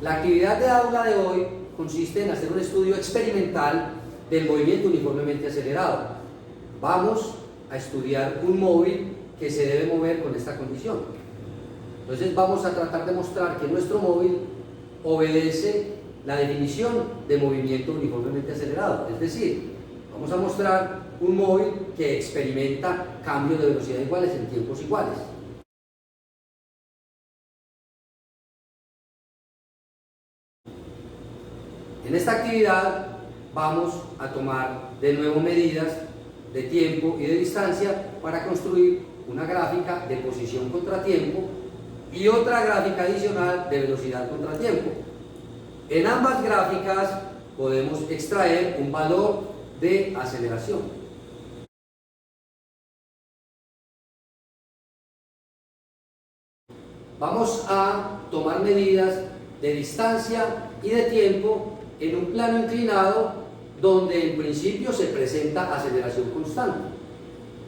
La actividad de aula de hoy consiste en hacer un estudio experimental del movimiento uniformemente acelerado. Vamos a estudiar un móvil que se debe mover con esta condición. Entonces vamos a tratar de mostrar que nuestro móvil obedece la definición de movimiento uniformemente acelerado. Es decir, vamos a mostrar un móvil que experimenta cambios de velocidad iguales en tiempos iguales. En esta actividad vamos a tomar de nuevo medidas de tiempo y de distancia para construir una gráfica de posición contra tiempo y otra gráfica adicional de velocidad contra tiempo. En ambas gráficas podemos extraer un valor de aceleración. Vamos a tomar medidas de distancia y de tiempo en un plano inclinado donde en principio se presenta aceleración constante.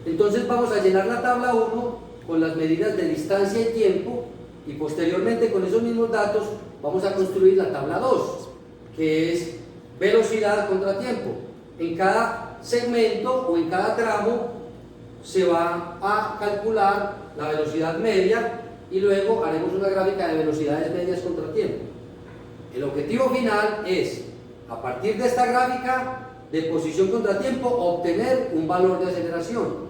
Entonces vamos a llenar la tabla 1 con las medidas de distancia y tiempo y posteriormente con esos mismos datos vamos a construir la tabla 2, que es velocidad contra tiempo. En cada segmento o en cada tramo se va a calcular la velocidad media y luego haremos una gráfica de velocidades medias contra tiempo. El objetivo final es, a partir de esta gráfica de posición contra tiempo, obtener un valor de aceleración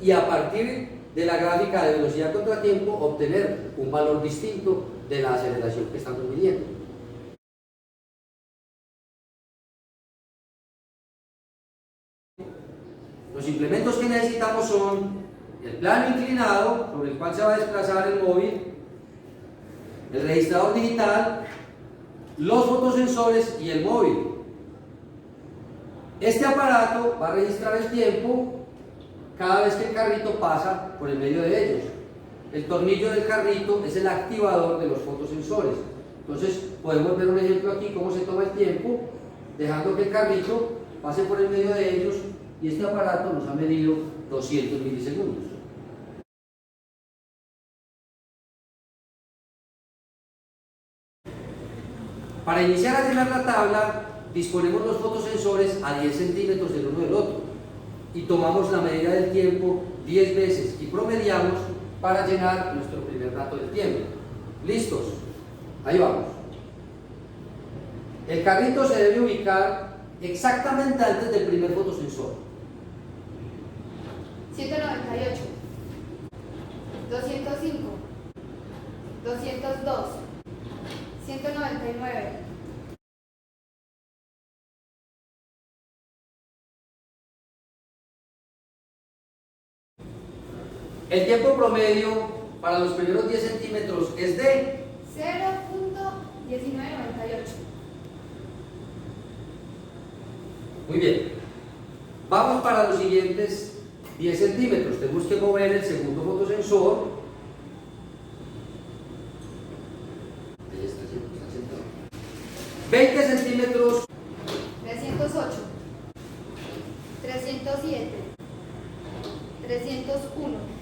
y a partir de la gráfica de velocidad contra tiempo obtener un valor distinto de la aceleración que estamos midiendo. Los implementos que necesitamos son el plano inclinado sobre el cual se va a desplazar el móvil, el registrador digital, los fotosensores y el móvil. Este aparato va a registrar el tiempo cada vez que el carrito pasa por el medio de ellos. El tornillo del carrito es el activador de los fotosensores. Entonces podemos ver un ejemplo aquí cómo se toma el tiempo dejando que el carrito pase por el medio de ellos y este aparato nos ha medido 200 milisegundos. Para iniciar a llenar la tabla, disponemos los fotosensores a 10 centímetros el uno del otro y tomamos la medida del tiempo 10 veces y promediamos para llenar nuestro primer dato del tiempo. ¿Listos? Ahí vamos. El carrito se debe ubicar exactamente antes del primer fotosensor. 198, 205, 202, 199. El tiempo promedio para los primeros 10 centímetros es de 0.1998. Muy bien. Vamos para los siguientes 10 centímetros. Tenemos que mover el segundo fotosensor. Ahí está sentado. 20 centímetros. 308, 307, 301.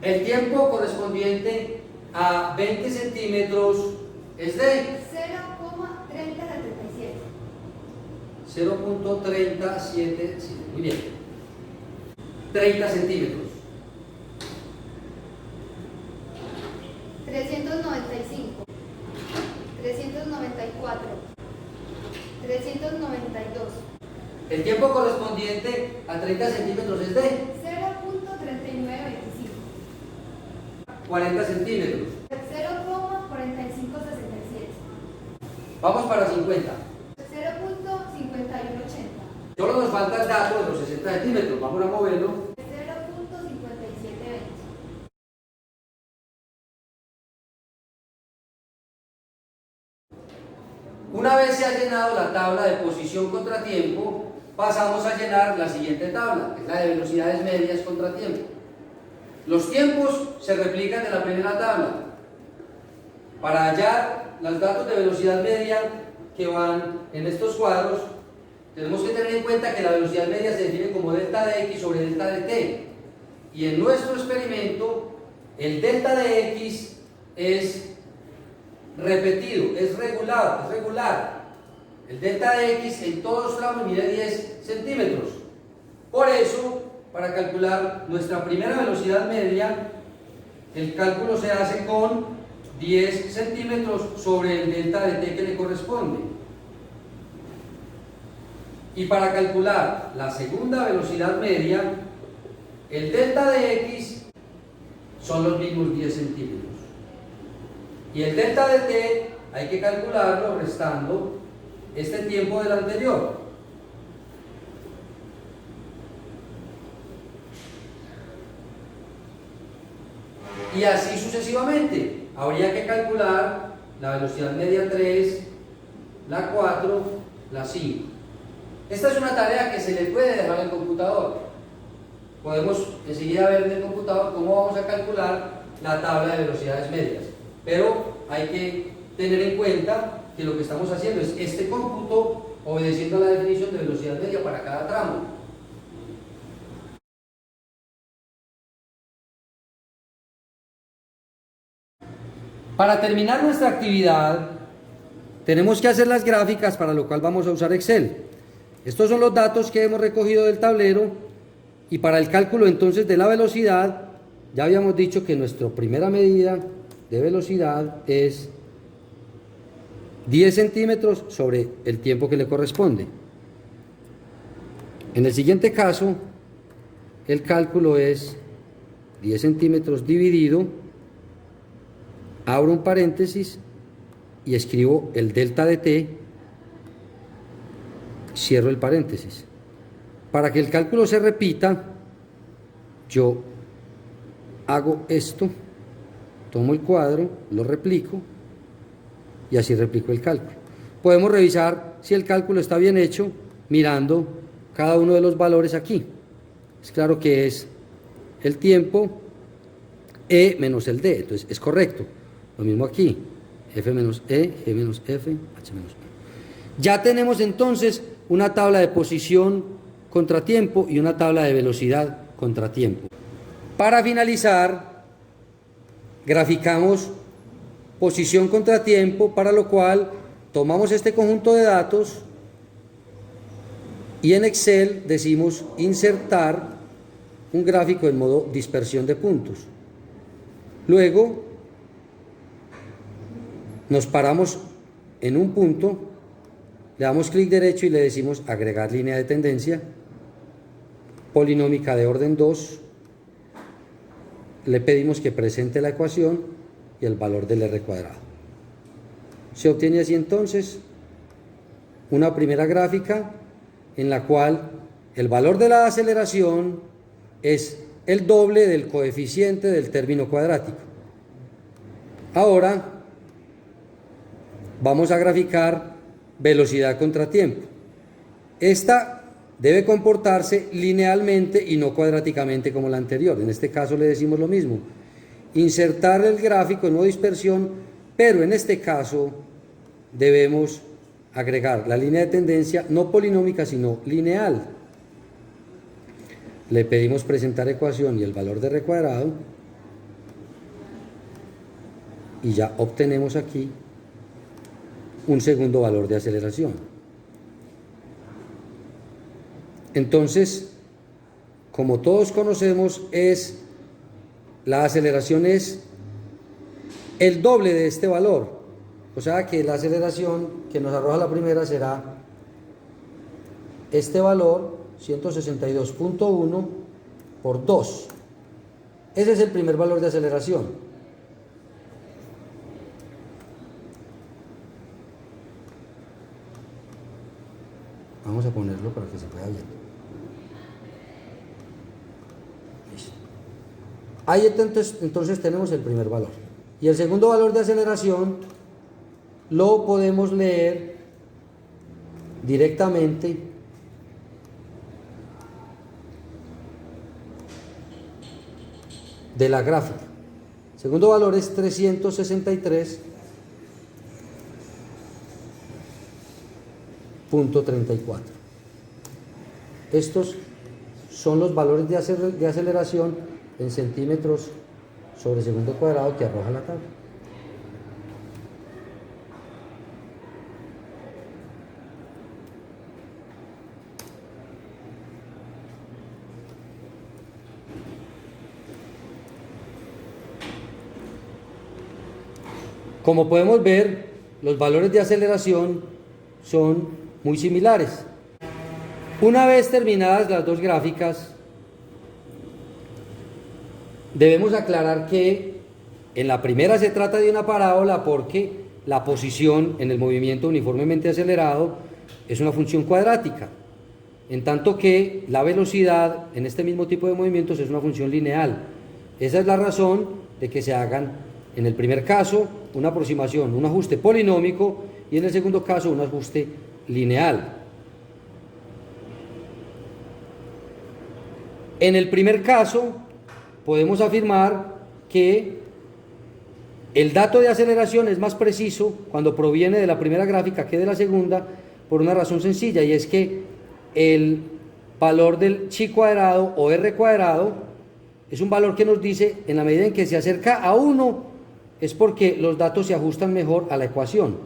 El tiempo correspondiente a 20 centímetros es de 0.3077. 0.377. Muy bien. 30 centímetros. 395, 394, 392. El tiempo correspondiente a 30 centímetros es de 0.3925. 40 centímetros. 0.4567. Vamos para 50. 0.5180. Solo nos falta el dato de los 60 centímetros. Vamos a moverlo. 0.5720. Una vez se ha llenado la tabla de posición contra tiempo, pasamos a llenar la siguiente tabla, que es la de velocidades medias contra tiempo. Los tiempos se replican en la primera tabla. Para hallar los datos de velocidad media que van en estos cuadros, tenemos que tener en cuenta que la velocidad media se define como delta de x sobre delta de t. Y en nuestro experimento, el delta de x es repetido, es regular. El delta de x en todos los tramos mide 10 centímetros. Por eso, para calcular nuestra primera velocidad media, el cálculo se hace con 10 centímetros sobre el delta de t que le corresponde. Y para calcular la segunda velocidad media, el delta de x son los mismos 10 centímetros. Y el delta de t hay que calcularlo restando este tiempo del anterior. Y así sucesivamente. Habría que calcular la velocidad media 3, la 4, la 5. Esta es una tarea que se le puede dejar al computador. Podemos enseguida ver en el computador cómo vamos a calcular la tabla de velocidades medias. Pero hay que tener en cuenta que lo que estamos haciendo es este cómputo obedeciendo a la definición de velocidad media para cada tramo. Para terminar nuestra actividad, tenemos que hacer las gráficas, para lo cual vamos a usar Excel. Estos son los datos que hemos recogido del tablero, y para el cálculo entonces de la velocidad, ya habíamos dicho que nuestra primera medida de velocidad es 10 centímetros sobre el tiempo que le corresponde. En el siguiente caso, el cálculo es 10 centímetros dividido, abro un paréntesis y escribo el delta de t, cierro el paréntesis. Para que el cálculo se repita, yo hago esto, tomo el cuadro, lo replico y así replico el cálculo. Podemos revisar si el cálculo está bien hecho mirando cada uno de los valores aquí. Es claro que es el tiempo E menos el D, entonces es correcto. Lo mismo aquí, F menos E, G menos F, H menos E. Ya tenemos entonces una tabla de posición contra tiempo y una tabla de velocidad contra tiempo. Para finalizar, graficamos posición contra tiempo, para lo cual tomamos este conjunto de datos y en Excel decimos insertar un gráfico en modo dispersión de puntos. Luego nos paramos en un punto, le damos clic derecho y le decimos agregar línea de tendencia, polinómica de orden 2, le pedimos que presente la ecuación y el valor del r cuadrado. Se obtiene así entonces una primera gráfica en la cual el valor de la aceleración es el doble del coeficiente del término cuadrático. Ahora vamos a graficar velocidad contra tiempo. Esta debe comportarse linealmente y no cuadráticamente como la anterior. En este caso le decimos lo mismo, insertar el gráfico en modo dispersión, pero en este caso debemos agregar la línea de tendencia no polinómica sino lineal. Le pedimos presentar ecuación y el valor de r cuadrado y ya obtenemos aquí un segundo valor de aceleración. Entonces, como todos conocemos, la aceleración es el doble de este valor. O sea que la aceleración que nos arroja la primera será este valor, 162.1 por 2. Ese es el primer valor de aceleración. Vamos a ponerlo para que se pueda ver. Listo. Ahí entonces tenemos el primer valor. Y el segundo valor de aceleración lo podemos leer directamente de la gráfica. El segundo valor es 363.34. Estos son los valores de aceleración en centímetros sobre segundo cuadrado que arroja la tabla. Como podemos ver, los valores de aceleración son muy similares. Una vez terminadas las dos gráficas, debemos aclarar que en la primera se trata de una parábola porque la posición en el movimiento uniformemente acelerado es una función cuadrática, en tanto que la velocidad en este mismo tipo de movimientos es una función lineal. Esa es la razón de que se hagan, en el primer caso, una aproximación, un ajuste polinómico, y en el segundo caso, un ajuste lineal. En el primer caso, podemos afirmar que el dato de aceleración es más preciso cuando proviene de la primera gráfica que de la segunda, por una razón sencilla, y es que el valor del chi cuadrado o r cuadrado es un valor que nos dice, en la medida en que se acerca a 1, es porque los datos se ajustan mejor a la ecuación.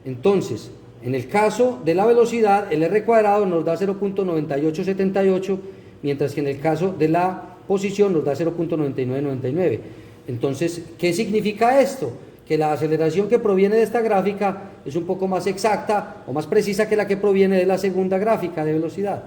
Entonces, en el caso de la velocidad, el r cuadrado nos da 0.9878, mientras que en el caso de la posición nos da 0.9999. Entonces, ¿qué significa esto? Que la aceleración que proviene de esta gráfica es un poco más exacta o más precisa que la que proviene de la segunda gráfica de velocidad.